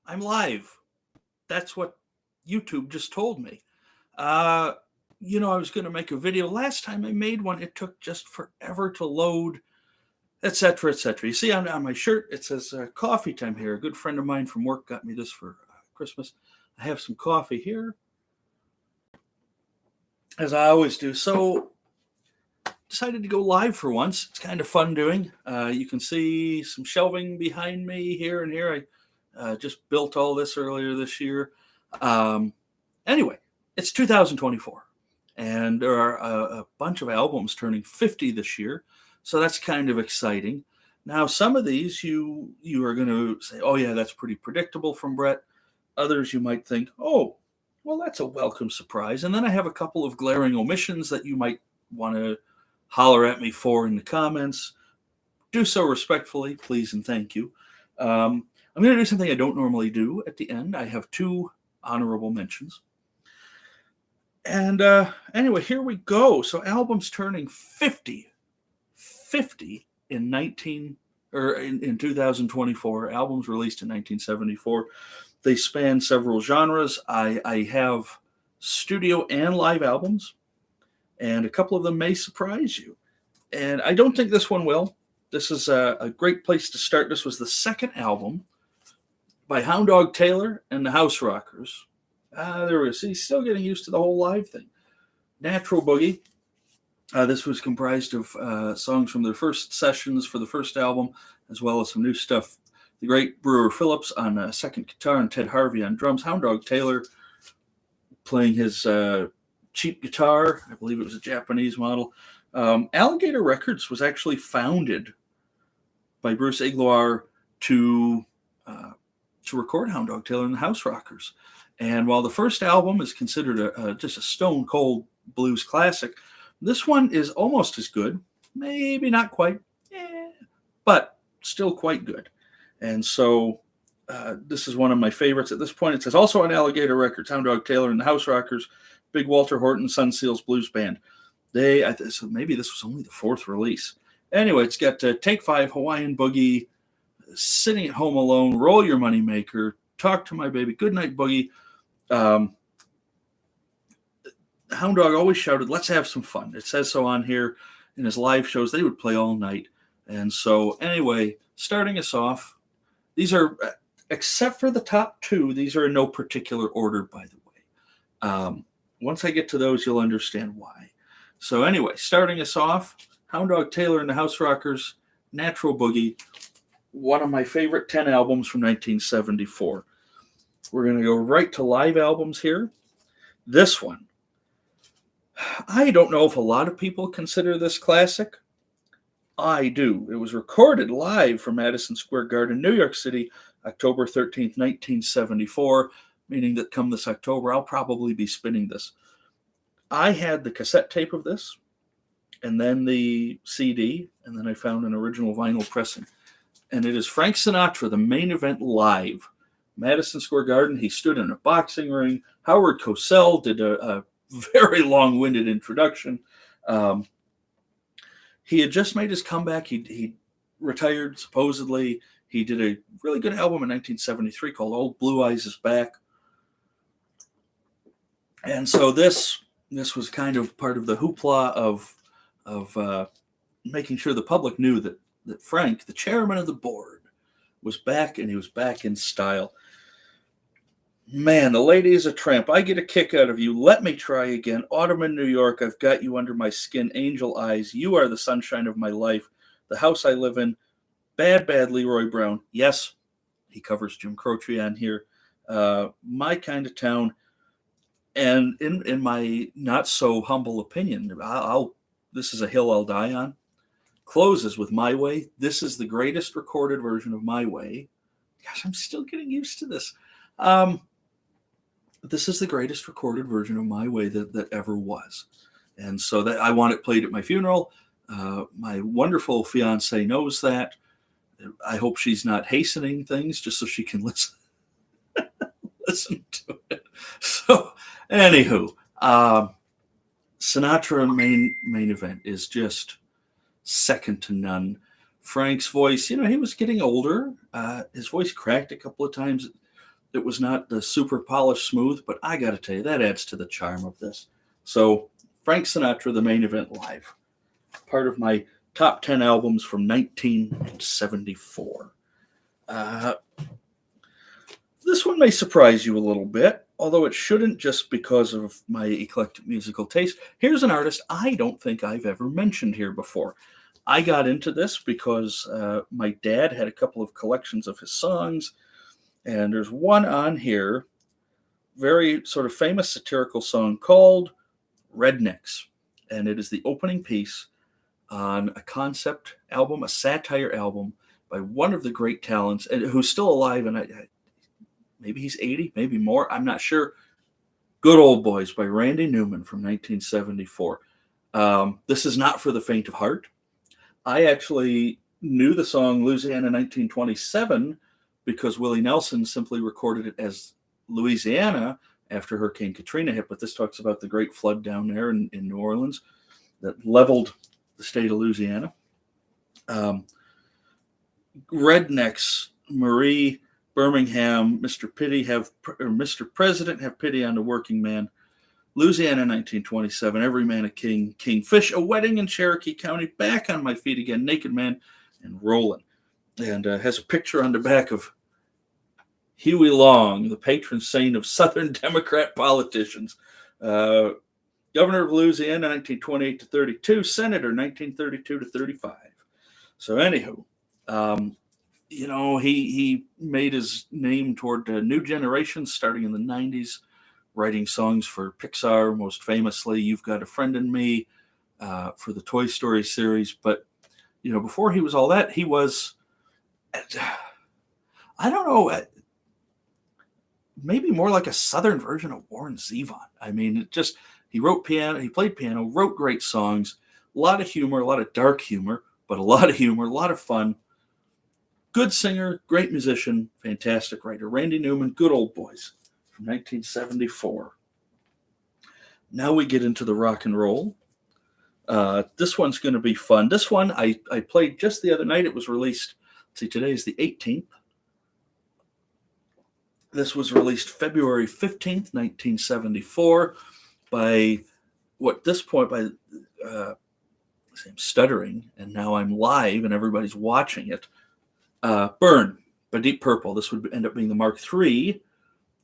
I'm live. That's what YouTube just told me. Uh, I was going to make a video. Last time I made one, it took just forever to load, etc., etc. You see on my shirt, it says coffee time here. A good friend of mine from work got me this for Christmas. I have some coffee here, as I always do. So, decided to go live for once. It's kind of fun doing. You can see some shelving behind me here and here. I just built all this earlier this year. Um, anyway, it's 2024, and there are a bunch of albums turning 50 this year, so that's kind of exciting. Now, some of these you are going to say, "Oh yeah, that's pretty predictable from Brett." Others you might think, "Oh, well, that's a welcome surprise." And then I have a couple of glaring omissions that you might want to holler at me for in the comments. Do so respectfully, please and thank you. I'm going to do something I don't normally do at the end. I have two honorable mentions. And anyway, here we go. So albums turning 50 in 2024. Albums released in 1974. They span several genres. I have studio and live albums, and a couple of them may surprise you. And I don't think this one will. This is a great place to start. This was the second album by Hound Dog Taylor and the House Rockers. There we go. See, still getting used to the whole live thing. Natural Boogie. This was comprised of songs from their first sessions for the first album, as well as some new stuff. The great Brewer Phillips on second guitar and Ted Harvey on drums. Hound Dog Taylor playing his cheap guitar. I believe it was a Japanese model. Alligator Records was actually founded by Bruce Iglauer to record Hound Dog Taylor and the House Rockers. And while the first album is considered just a stone cold blues classic, this one is almost as good, maybe not quite, but still quite good. And so this is one of my favorites at this point. It says also on Alligator Records, Hound Dog Taylor and the House Rockers, Big Walter Horton, Sun Seals Blues Band. So maybe this was only the fourth release. Anyway, it's got Take 5, Hawaiian Boogie, Sitting at Home Alone, Roll Your Money Maker, Talk to My Baby, Goodnight Boogie. Hound Dog always shouted, "Let's have some fun." It says so on here. In his live shows, they would play all night. And so anyway, starting us off, these are, except for the top two, these are in no particular order, by the way. Once I get to those, you'll understand why. So anyway, starting us off, Hound Dog Taylor and the House Rockers, Natural Boogie, one of my favorite 10 albums from 1974. We're going to go right to live albums here. This one, I don't know if a lot of people consider this classic. I do. It was recorded live from Madison Square Garden, New York City, October 13th, 1974, meaning that come this October, I'll probably be spinning this. I had the cassette tape of this, and then the CD, and then I found an original vinyl pressing. And it is Frank Sinatra, The Main Event Live. Madison Square Garden, he stood in a boxing ring. Howard Cosell did a very long-winded introduction. He had just made his comeback. He retired, supposedly. He did a really good album in 1973 called Old Blue Eyes Is Back. And so this was kind of part of the hoopla of making sure the public knew that Frank, the chairman of the board, was back, and he was back in style. Man, the lady is a tramp. I get a kick out of you. Let me try again. Autumn in New York. I've got you under my skin. Angel eyes. You are the sunshine of my life. The house I live in. Bad, bad Leroy Brown. Yes, he covers Jim Croce on here. My Kind of Town. And in my not so humble opinion, this is a hill I'll die on. Closes with My Way. This is the greatest recorded version of My Way. Gosh, I'm still getting used to this. This is the greatest recorded version of My Way that ever was. And so that I want it played at my funeral. My wonderful fiance knows that. I hope she's not hastening things just so she can listen to it. So, anywho, Sinatra main event is just second to none. Frank's voice, he was getting older. His voice cracked a couple of times. It was not the super polished smooth, but I got to tell you, that adds to the charm of this. So, Frank Sinatra, The Main Event Live, part of my top 10 albums from 1974. This one may surprise you a little bit, although it shouldn't, just because of my eclectic musical taste. Here's an artist I don't think I've ever mentioned here before. I got into this because my dad had a couple of collections of his songs, and there's one on here, very sort of famous satirical song called Rednecks. And it is the opening piece on a concept album, a satire album by one of the great talents, and who's still alive, and maybe he's 80, maybe more, I'm not sure. Good Old Boys by Randy Newman from 1974. This is not for the faint of heart. I actually knew the song Louisiana 1927 because Willie Nelson simply recorded it as Louisiana after Hurricane Katrina hit, but this talks about the great flood down there in New Orleans that leveled the state of Louisiana. Rednecks, Marie, Birmingham, Mr. President, have pity on the working man. Louisiana 1927, Every Man a King, Kingfish, A Wedding in Cherokee County, Back on My Feet Again, Naked Man, and Rollin'. And has a picture on the back of Huey Long, the patron saint of Southern Democrat politicians. Governor of Louisiana, 1928 to 32. Senator, 1932 to 35. So, anywho, he made his name toward new generations starting in the 90s, writing songs for Pixar, most famously You've Got a Friend in Me, for the Toy Story series. But, before he was all that, he was, I don't know, maybe more like a Southern version of Warren Zevon. I mean, he wrote piano, he played piano, wrote great songs, a lot of humor, a lot of dark humor, but a lot of humor, a lot of fun. Good singer, great musician, fantastic writer. Randy Newman, Good Old Boys from 1974. Now we get into the rock and roll. This one's going to be fun. This one I played just the other night. It was released, today is the 18th. This was released February 15th, 1974 by, I'm stuttering, and now I'm live and everybody's watching it. Burn by Deep Purple. This would end up being the Mark III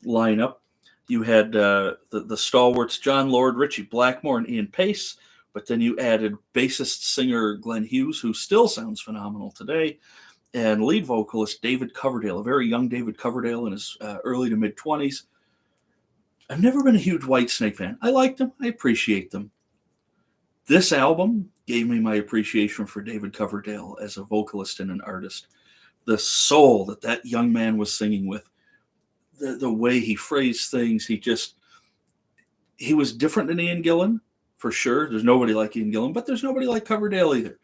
lineup. You had the stalwarts John Lord, Ritchie Blackmore, and Ian Pace, but then you added bassist singer Glenn Hughes, who still sounds phenomenal today, and lead vocalist David Coverdale, a very young David Coverdale in his early to mid-20s. I've never been a huge Whitesnake fan. I like them. I appreciate them. This album gave me my appreciation for David Coverdale as a vocalist and an artist. The soul that young man was singing with, the way he phrased things, he was different than Ian Gillan, for sure. There's nobody like Ian Gillan, but there's nobody like Coverdale either.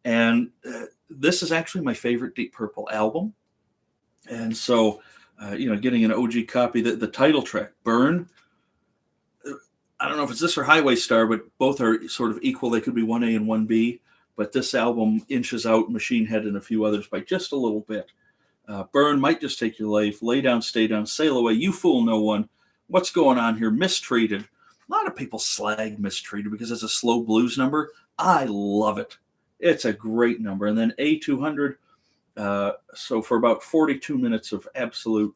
And this is actually my favorite Deep Purple album. And so, getting an OG copy, the title track, Burn, I don't know if it's this or Highway Star, but both are sort of equal. They could be 1A and 1B. But this album inches out Machine Head and a few others by just a little bit. Burn, Might Just Take Your Life, Lay Down, Stay Down, Sail Away, You Fool No One, What's Going On Here, Mistreated. A lot of people slag Mistreated because it's a slow blues number. I love it. It's a great number. And then A200, so for about 42 minutes of absolute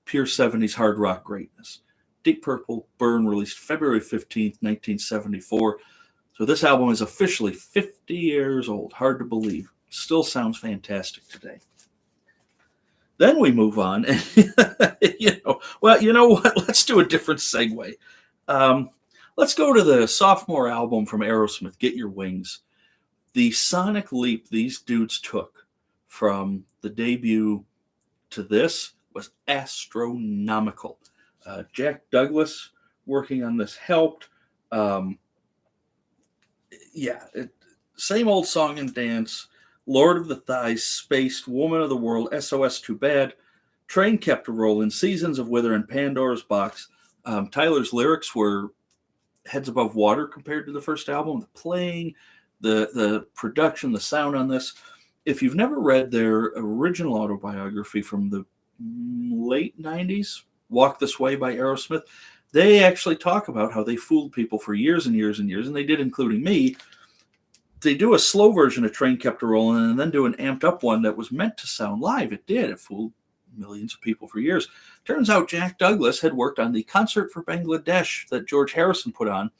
pure 70s hard rock greatness. Deep Purple, Burn, released February 15th, 1974. So this album is officially 50 years old. Hard to believe. Still sounds fantastic today. Then we move on. You know what? Let's do a different segue. Let's go to the sophomore album from Aerosmith, Get Your Wings. The sonic leap these dudes took from the debut to this was astronomical. Jack Douglas working on this helped. Same old song and dance. Lord of the Thighs, Spaced, Woman of the World, SOS Too Bad, Train Kept a Rollin', Seasons of Wither, and Pandora's Box. Tyler's lyrics were heads above water compared to the first album. The playing, the production, the sound on this. If you've never read their original autobiography from the late 90s, Walk This Way by Aerosmith. They actually talk about how they fooled people for years and years and years, and they did, including me. They do a slow version of Train Kept a Rolling and then do an amped up one that was meant to sound live. It did. It fooled millions of people for years. Turns out Jack Douglas had worked on the Concert for Bangladesh that George Harrison put on,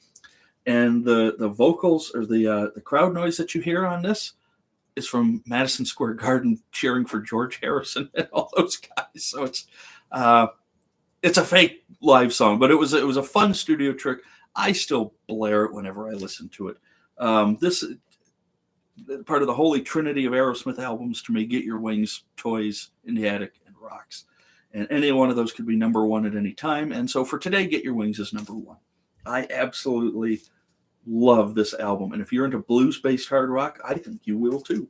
and the vocals or the crowd noise that you hear on this is from Madison Square Garden cheering for George Harrison and all those guys. So it's a fake live song, but it was a fun studio trick. I still blare it whenever I listen to it. This part of the holy trinity of Aerosmith albums to me: Get Your Wings, Toys, In the Attic, and Rocks. And any one of those could be number one at any time. And so for today, Get Your Wings is number one. I absolutely love this album. And if you're into blues-based hard rock, I think you will too.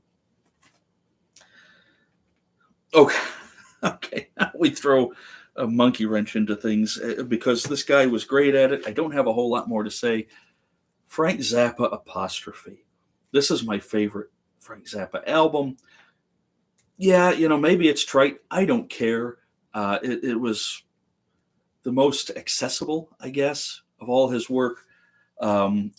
Okay. Now we throw a monkey wrench into things because this guy was great at it. I don't have a whole lot more to say. Frank Zappa Apostrophe. This is my favorite Frank Zappa album. Yeah, maybe it's trite. I don't care. It was the most accessible, I guess, of all his work.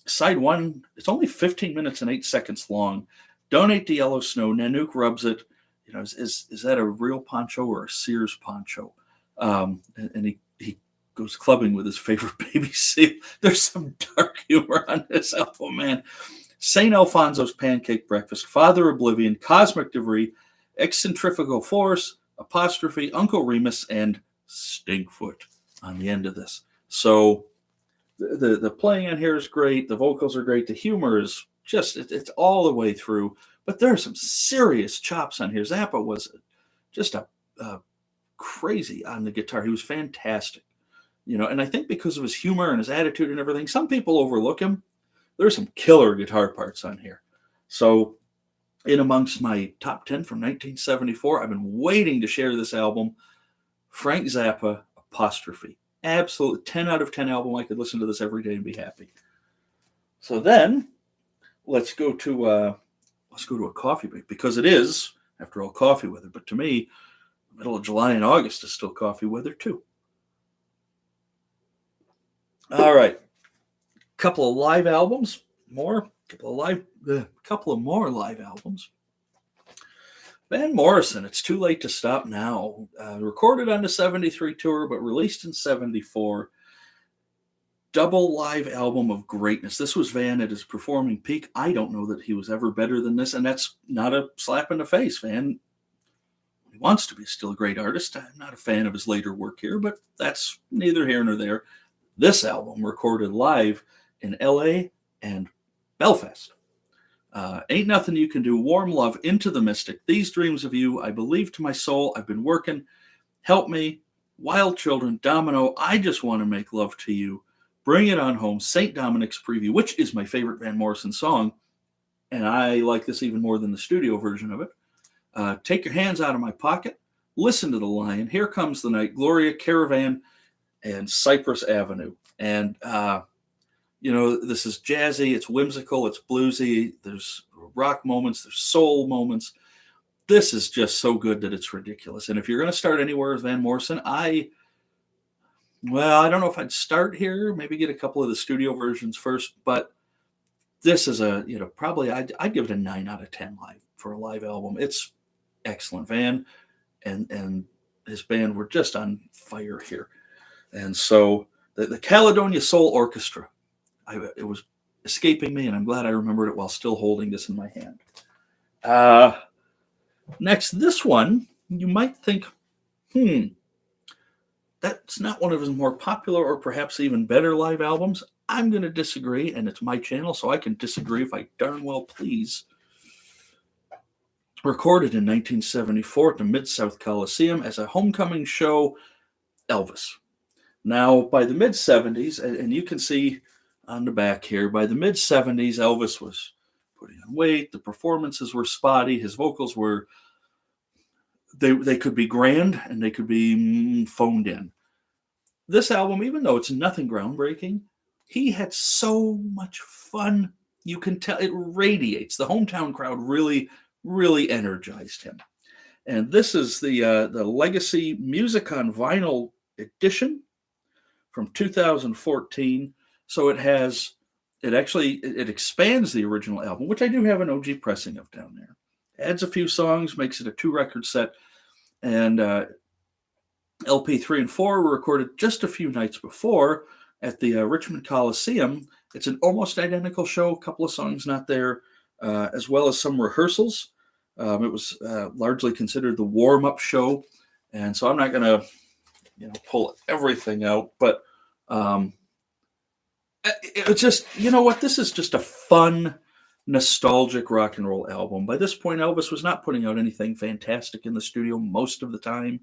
Side one, it's only 15 minutes and 8 seconds long. Donate to Yellow Snow. Nanook rubs it. Is that a real poncho or a Sears poncho? And he goes clubbing with his favorite baby seal. There's some dark humor on this album, man. St. Alfonso's Pancake Breakfast, Father Oblivion, Cosmic Debris, Eccentrifugal Force, Apostrophe, Uncle Remus, and Stinkfoot on the end of this. So the playing on here is great. The vocals are great. The humor is just, it's all the way through. But there are some serious chops on here. Zappa was just a crazy on the guitar. He was fantastic. And I think because of his humor and his attitude and everything, some people overlook him. There's some killer guitar parts on here. So in amongst my top 10 from 1974, I've been waiting to share this album, Frank Zappa Apostrophe. Absolute 10 out of 10 album. I could listen to this every day and be happy. So then let's go to a coffee break, because it is, after all, coffee weather. But to me, the middle of July and August is still coffee weather too. All right. Couple of live albums, couple of more live albums. Van Morrison, It's Too Late to Stop Now, recorded on the 73 tour, but released in 74. Double live album of greatness. This was Van at his performing peak. I don't know that he was ever better than this, and that's not a slap in the face. Van, he wants to be still a great artist. I'm not a fan of his later work here, but that's neither here nor there. This album recorded live in LA and Belfast. Ain't Nothing You Can Do, Warm Love, Into the Mystic, These Dreams of You, I Believe to My Soul, I've Been Working, Help Me, Wild Children, Domino, I Just Want to Make Love to You, Bring It On Home, St. Dominic's Preview, which is my favorite Van Morrison song, and I like this even more than the studio version of it. Take Your Hands Out of My Pocket, Listen to the Lion, Here Comes the Night, Gloria, Caravan, and Cypress Avenue. And this is jazzy, it's whimsical, it's bluesy, there's rock moments, there's soul moments. This is just so good that it's ridiculous. And if you're going to start anywhere with Van Morrison, I don't know if I'd start here, maybe get a couple of the studio versions first, but this is probably I'd give it a 9 out of 10 live for a live album. It's excellent. Van and his band were just on fire here. And so the Caledonia Soul Orchestra, it was escaping me, and I'm glad I remembered it while still holding this in my hand. Next, this one, you might think, that's not one of his more popular or perhaps even better live albums. I'm going to disagree, and it's my channel, so I can disagree if I darn well please. Recorded in 1974 at the Mid-South Coliseum as a homecoming show, Elvis. Now, by the mid-70s, and you can see on the back here, by the mid-70s, Elvis was putting on weight. The performances were spotty. His vocals were, they could be grand and they could be phoned in. This album, even though it's nothing groundbreaking, he had so much fun. You can tell it radiates. The hometown crowd really, really energized him. And this is the Legacy Music on Vinyl edition from 2014. So it expands the original album, which I do have an OG pressing of down there. Adds a few songs, makes it a 2-record set, and LP 3 and 4 were recorded just a few nights before at the Richmond Coliseum. It's an almost identical show, a couple of songs not there, as well as some rehearsals. It was largely considered the warm-up show, and so I'm not going to, pull everything out, but it's just, this is just a fun, nostalgic rock and roll album. By this point, Elvis was not putting out anything fantastic in the studio most of the time,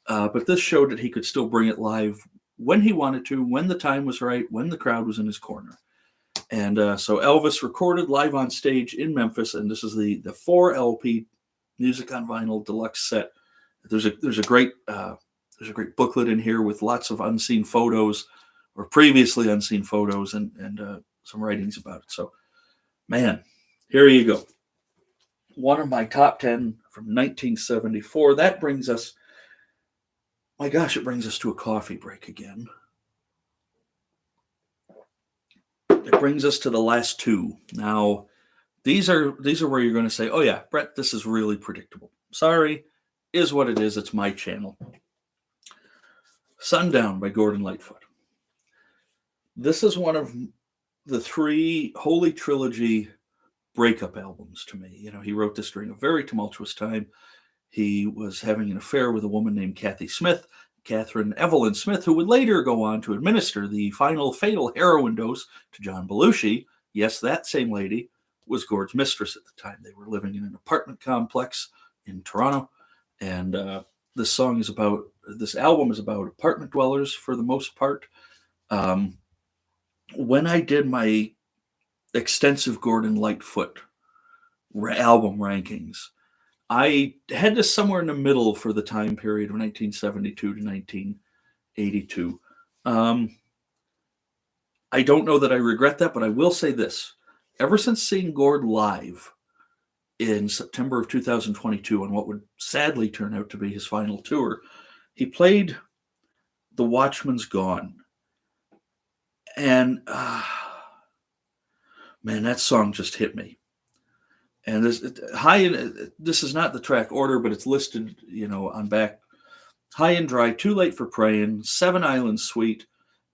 but this showed that he could still bring it live when he wanted to, when the time was right, when the crowd was in his corner. And so Elvis recorded live on stage in Memphis, and this is the 4 LP Music on Vinyl deluxe set. There's a great booklet in here with lots of unseen photos, or previously unseen photos, and some writings about it. So, man, here you go. One of my top 10 from 1974. That brings us, my gosh, it brings us to a coffee break again. It brings us to the last 2. Now, these are where you're going to say, oh yeah, Brett, this is really predictable. Sorry, is what it is. It's my channel. Sundown by Gordon Lightfoot. This is one of the 3 Holy Trilogy breakup albums to me. He wrote this during a very tumultuous time. He was having an affair with a woman named Kathy Smith, Catherine Evelyn Smith, who would later go on to administer the final fatal heroin dose to John Belushi. Yes, that same lady was Gord's mistress at the time. They were living in an apartment complex in Toronto, and this album is about apartment dwellers for the most part. When I did my extensive Gordon Lightfoot album rankings, I had this somewhere in the middle for the time period of 1972 to 1982. I don't know that I regret that, but I will say this. Ever since seeing Gord live in September of 2022 on what would sadly turn out to be his final tour, he played The Watchman's Gone. And, man, that song just hit me. And this is not the track order, but it's listed, on back. High and Dry, Too Late for Praying, 7 Island Suite,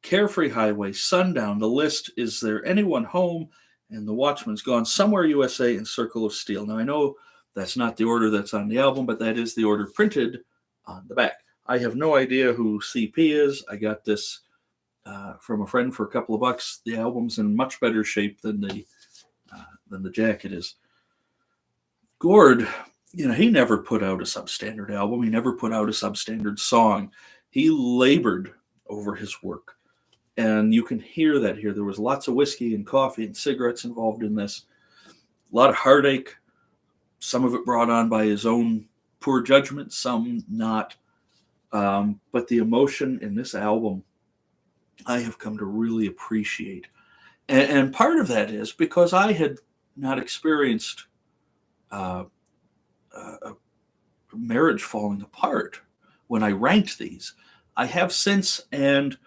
Carefree Highway, Sundown. The list, Is There Anyone Home? And The Watchman's Gone, Somewhere USA, and Circle of Steel. Now, I know that's not the order that's on the album, but that is the order printed on the back. I have no idea who CP is. I got this from a friend for a couple of bucks. The album's in much better shape than the jacket is. Gord, he never put out a substandard album. He never put out a substandard song. He labored over his work. And you can hear that here. There was lots of whiskey and coffee and cigarettes involved in this. A lot of heartache. Some of it brought on by his own poor judgment, some not. But the emotion in this album, I have come to really appreciate. And part of that is because I had not experienced a marriage falling apart when I ranked these. I have since, and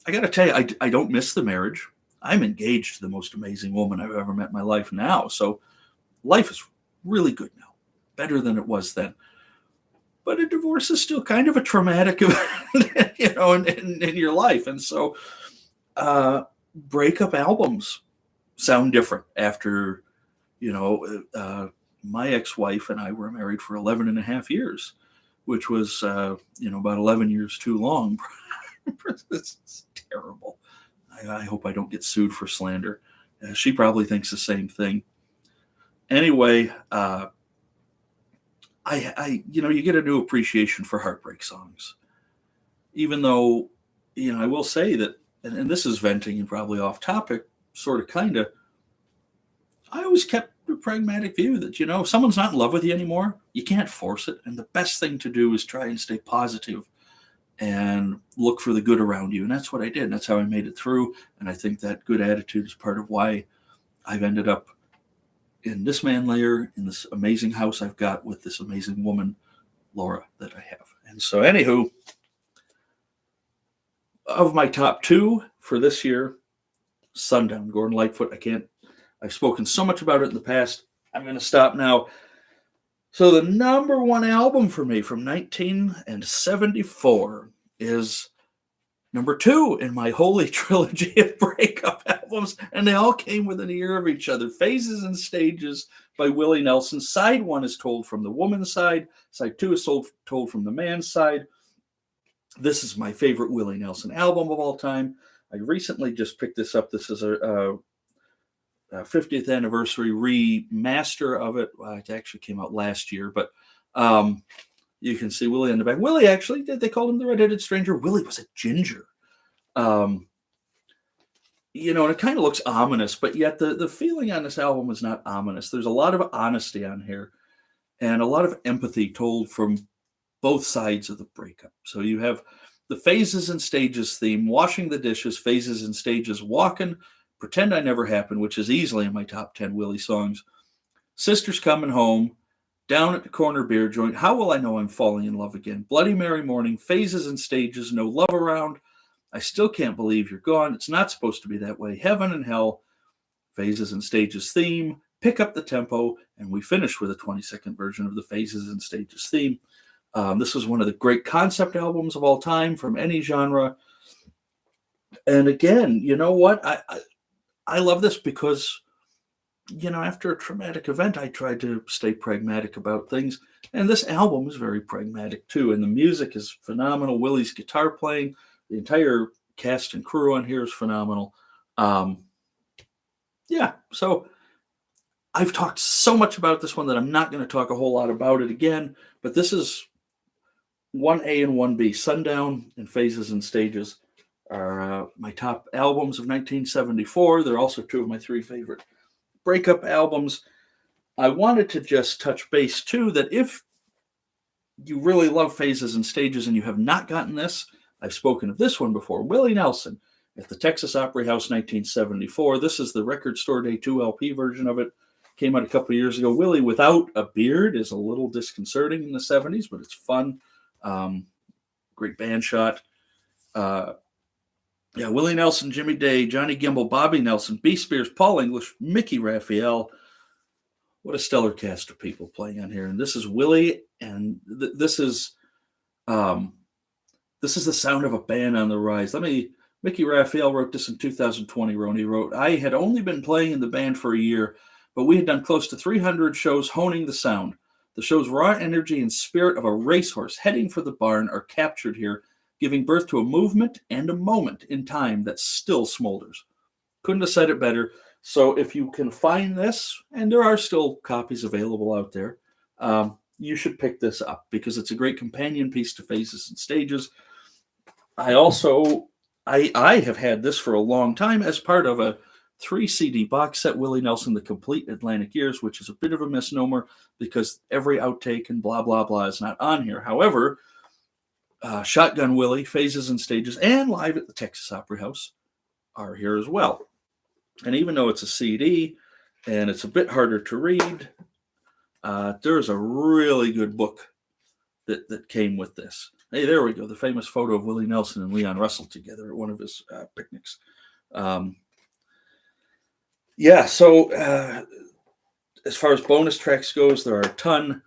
I got to tell you, I don't miss the marriage. I'm engaged to the most amazing woman I've ever met in my life now. So life is really good now, better than it was then. But a divorce is still kind of a traumatic event, in your life. And so breakup albums sound different after, my ex-wife and I were married for 11 and a half years, which was, about 11 years too long. It's terrible. I hope I don't get sued for slander. She probably thinks the same thing. Anyway, you get a new appreciation for heartbreak songs. Even though, I will say that, and this is venting and probably off topic, sort of, kind of, I always kept a pragmatic view that, if someone's not in love with you anymore, you can't force it. And the best thing to do is try and stay positive and look for the good around you. And that's what I did. And that's how I made it through. And I think that good attitude is part of why I've ended up in this man layer, in this amazing house I've got with this amazing woman Laura that I have. And so, anywho, of my top two for this year, Sundown, Gordon Lightfoot. I've spoken so much about it in the past. I'm going to stop now. So the number one album for me from 1974 is number two in my holy trilogy of breakup albums, and they all came within a year of each other. Phases and Stages by Willie Nelson. Side one is told from the woman's side. Side two is told from the man's side. This is my favorite Willie Nelson album of all time. I recently just picked this up. This is a 50th anniversary remaster of it. Well, it actually came out last year, but you can see Willie in the back. Willie, actually, they called him the redheaded stranger. Willie was a ginger. And it kind of looks ominous, but yet the feeling on this album is not ominous. There's a lot of honesty on here and a lot of empathy told from both sides of the breakup. So you have the Phases and Stages theme, Washing the Dishes, Phases and Stages, Walking, Pretend I Never Happened, which is easily in my top 10 Willie songs. Sisters Coming Home, Down at the Corner Beer Joint, How Will I Know I'm Falling in Love Again, Bloody Mary Morning, Phases and Stages, No Love Around, I Still Can't Believe You're Gone, It's Not Supposed to Be That Way, Heaven and Hell, Phases and Stages theme, Pick Up the Tempo, and we finish with a 20-second version of the Phases and Stages theme. This was one of the great concept albums of all time from any genre. And again, you know what? I love this because, after a traumatic event, I tried to stay pragmatic about things. And this album is very pragmatic, too. And the music is phenomenal. Willie's guitar playing, the entire cast and crew on here is phenomenal. So I've talked so much about this one that I'm not going to talk a whole lot about it again. But this is 1A and 1B, Sundown and Phases and Stages. Are my top albums of 1974. They're also two of my three favorite breakup albums. I wanted to just touch base, too, that if you really love Phases and Stages and you have not gotten this, I've spoken of this one before, Willie Nelson at the Texas Opry House, 1974. This is the Record Store Day 2 LP version of it. Came out a couple of years ago. Willie without a beard is a little disconcerting in the 70s, but it's fun. Great band shot. Willie Nelson, Jimmy Day, Johnny Gimbel, Bobby Nelson, B. Spears, Paul English, Mickey Raphael. What a stellar cast of people playing on here. And this is Willie, and this is the sound of a band on the rise. Mickey Raphael wrote this in 2020, He wrote, I had only been playing in the band for a year, but we had done close to 300 shows honing the sound. The show's raw energy and spirit of a racehorse heading for the barn are captured here, giving birth to a movement and a moment in time that still smolders. Couldn't have said it better. So if you can find this, and there are still copies available out there, you should pick this up because it's a great companion piece to Phases and Stages. I have had this for a long time as part of a 3 CD box set, Willie Nelson, The Complete Atlantic Years, which is a bit of a misnomer because every outtake and blah, blah, blah is not on here. However, Shotgun Willie, Phases and Stages, and Live at the Texas Opry House are here as well. And even though it's a CD and it's a bit harder to read, there's a really good book that came with this. Hey, there we go. The famous photo of Willie Nelson and Leon Russell together at one of his picnics. So as far as bonus tracks goes, there are a ton.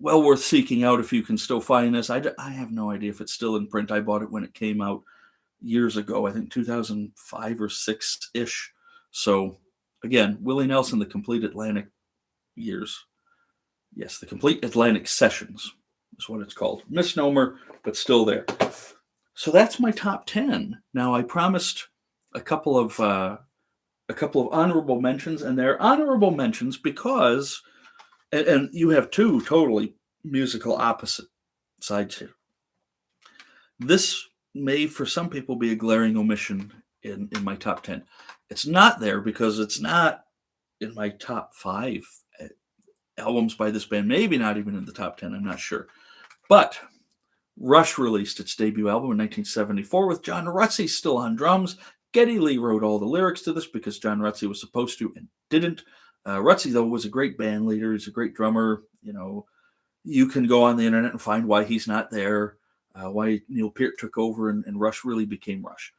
Well worth seeking out if you can still find this. I have no idea if it's still in print. I bought it when it came out years ago, I think 2005 or 6-ish. So, again, Willie Nelson, The Complete Atlantic Years. Yes, The Complete Atlantic Sessions is what it's called. Misnomer, but still there. So that's my top 10. Now, I promised a couple of honorable mentions, and they're honorable mentions because... And you have two totally musical opposite sides here. This may, for some people, be a glaring omission in my top 10. It's not there because it's not in my top 5 albums by this band. Maybe not even in the top 10. I'm not sure. But Rush released its debut album in 1974 with John Rutsey still on drums. Geddy Lee wrote all the lyrics to this because John Rutsey was supposed to and didn't. Rutsey, though, was a great band leader. He's a great drummer, You can go on the internet and find why he's not there, why Neil Peart took over and Rush really became Rush.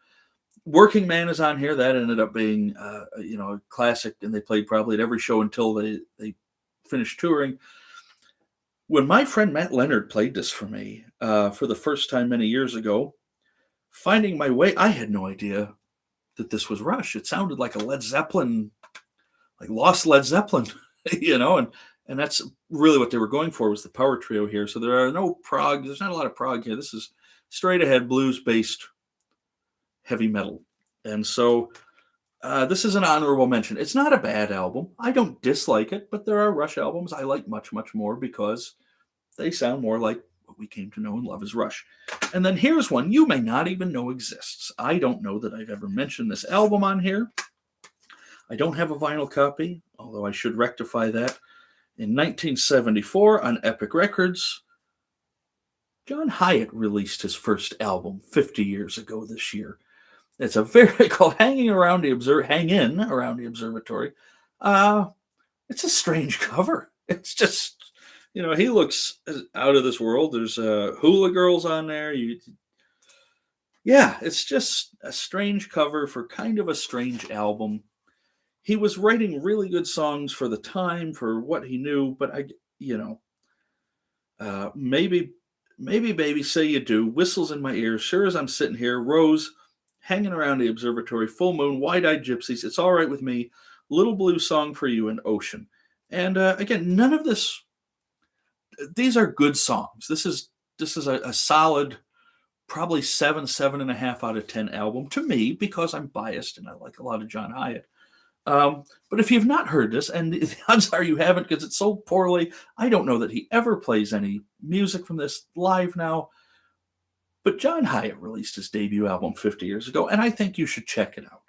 Working Man is on here. That ended up being, a classic, and they played probably at every show until they finished touring. When my friend Matt Leonard played this for me for the first time many years ago, Finding My Way, I had no idea that this was Rush. It sounded like a Led Zeppelin, like Lost Led Zeppelin, and that's really what they were going for, was the power trio here. So there are no prog. There's not a lot of prog here. This is straight ahead blues based heavy metal, and so this is an honorable mention. It's not a bad album. I don't dislike it, but there are Rush albums I like much more because they sound more like what we came to know and love as Rush. And then here's one you may not even know exists. I don't know that I've ever mentioned this album on here. I don't have a vinyl copy, although I should rectify that. In 1974 on Epic Records, John Hiatt released his first album 50 years ago this year. It's a very called Hang In Around the Observatory. It's a strange cover. It's just, he looks out of this world. There's hula girls on there. It's just a strange cover for kind of a strange album. He was writing really good songs for the time, for what he knew, but maybe Baby Say You Do, Whistles in My Ears, Sure As I'm Sitting Here, Rose, Hanging Around the Observatory, Full Moon, Wide-Eyed Gypsies, It's All Right With Me, Little Blue Song for You, and Ocean. And again, none of this, these are good songs. This is a solid, probably 7.5 out of 10 album to me, because I'm biased and I like a lot of John Hiatt. But if you've not heard this, and the odds are you haven't because it's so poorly, I don't know that he ever plays any music from this live now. But John Hiatt released his debut album 50 years ago, and I think you should check it out.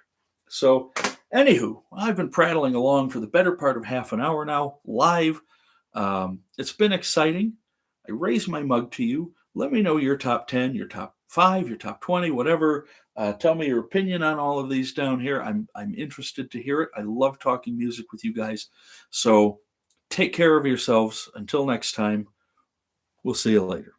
So, anywho, I've been prattling along for the better part of half an hour now, live. It's been exciting. I raise my mug to you. Let me know your top 10, your top 5, your top 20, whatever. Tell me your opinion on all of these down here. I'm interested to hear it. I love talking music with you guys. So take care of yourselves. Until next time, we'll see you later.